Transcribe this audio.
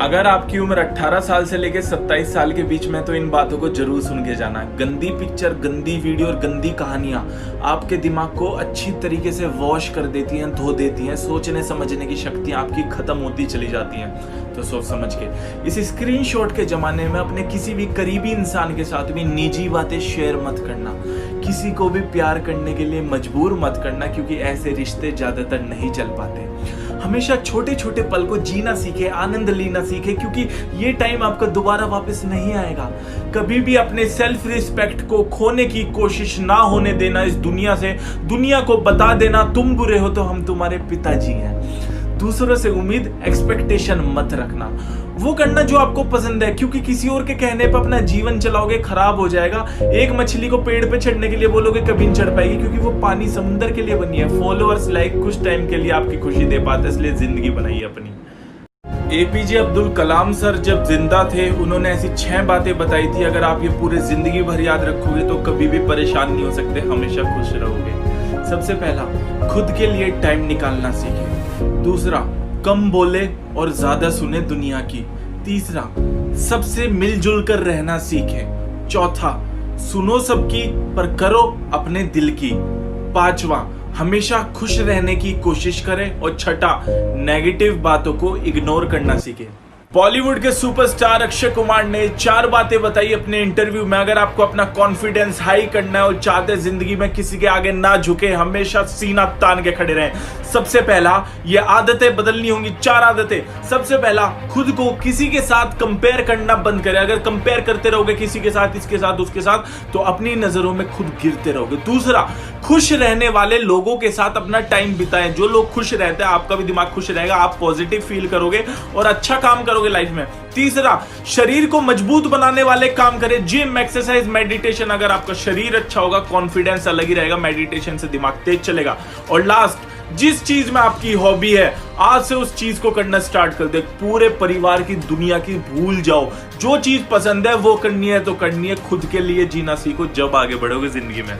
अगर आपकी उम्र 18 साल से लेकर 27 साल के बीच में तो इन बातों को जरूर सुन के जाना। गंदी पिक्चर, गंदी वीडियो और गंदी कहानियां आपके दिमाग को अच्छी तरीके से वॉश कर देती हैं, धो देती हैं। सोचने समझने की शक्तियां आपकी खत्म होती चली जाती हैं। तो सोच समझ के इस स्क्रीनशॉट के जमाने में अपने किसी भी करीबी इंसान के साथ भी निजी बातें शेयर मत करना। किसी को भी प्यार करने के लिए मजबूर मत करना, क्योंकि ऐसे रिश्ते ज्यादातर नहीं चल पाते। हमेशा छोटे छोटे पल को जीना सीखे, आनंद लेना सीखे, क्योंकि ये टाइम आपका दोबारा वापस नहीं आएगा। कभी भी अपने सेल्फ रिस्पेक्ट को खोने की कोशिश ना होने देना इस दुनिया से। दुनिया को बता देना तुम बुरे हो तो हम तुम्हारे पिताजी हैं। दूसरों से उम्मीद, एक्सपेक्टेशन मत रखना। वो करना जो आपको पसंद है, क्योंकि किसी और के कहने पर अपना जीवन चलाओगे खराब हो जाएगा। एक मछली को पेड़ पे चढ़ने के लिए बोलोगे कभी नहीं चढ़ पाएगी, क्योंकि वो पानी समुद्र के लिए बनी है। फॉलोअर्स, लाइक कुछ टाइम के लिए आपकी खुशी दे पाते, इसलिए जिंदगी बनाई अपनी। एपीजे अब्दुल कलाम सर जब जिंदा थे, उन्होंने ऐसी 6 बातें बताई थी। अगर आप ये पूरे जिंदगी भर याद रखोगे तो कभी भी परेशान नहीं हो सकते, हमेशा खुश रहोगे। सबसे पहला, खुद के लिए टाइम निकालना सीखें। दूसरा, कम बोले और ज्यादा सुने दुनिया की। तीसरा, सबसे मिलजुल कर रहना सीखें। चौथा, सुनो सबकी पर करो अपने दिल की। पांचवा, हमेशा खुश रहने की कोशिश करें। और छठा, नेगेटिव बातों को इग्नोर करना सीखें। बॉलीवुड के सुपरस्टार अक्षय कुमार ने 4 बातें बताई अपने इंटरव्यू में। अगर आपको अपना कॉन्फिडेंस हाई करना है और चाहते जिंदगी में किसी के आगे ना झुके, हमेशा सीना तान के खड़े रहें। सबसे पहला, ये आदतें बदलनी होंगी। 4 आदतें। सबसे पहला, खुद को किसी के साथ कंपेयर करना बंद करें। अगर कंपेयर करते रहोगे किसी के साथ, इसके साथ, उसके साथ, तो अपनी नजरों में खुद गिरते रहोगे। दूसरा, खुश रहने वाले लोगों के साथ अपना टाइम बिताएं। जो लोग खुश रहते हैं, आपका भी दिमाग खुश रहेगा, आप पॉजिटिव फील करोगे और अच्छा काम करोगे लाइफ में। तीसरा, शरीर को मजबूत बनाने वाले काम करें। Gym, exercise, meditation. अगर आपका शरीर अच्छा होगा, कॉन्फिडेंस अलग ही रहेगा। मेडिटेशन से दिमाग तेज चलेगा। और लास्ट, जिस चीज में आपकी हॉबी है, आज से उस चीज को करना स्टार्ट कर दे। पूरे परिवार की, दुनिया की भूल जाओ। जो चीज पसंद है वो करनी है तो करनी है। खुद के लिए जीना सीखो, जब आगे बढ़ोगे जिंदगी में।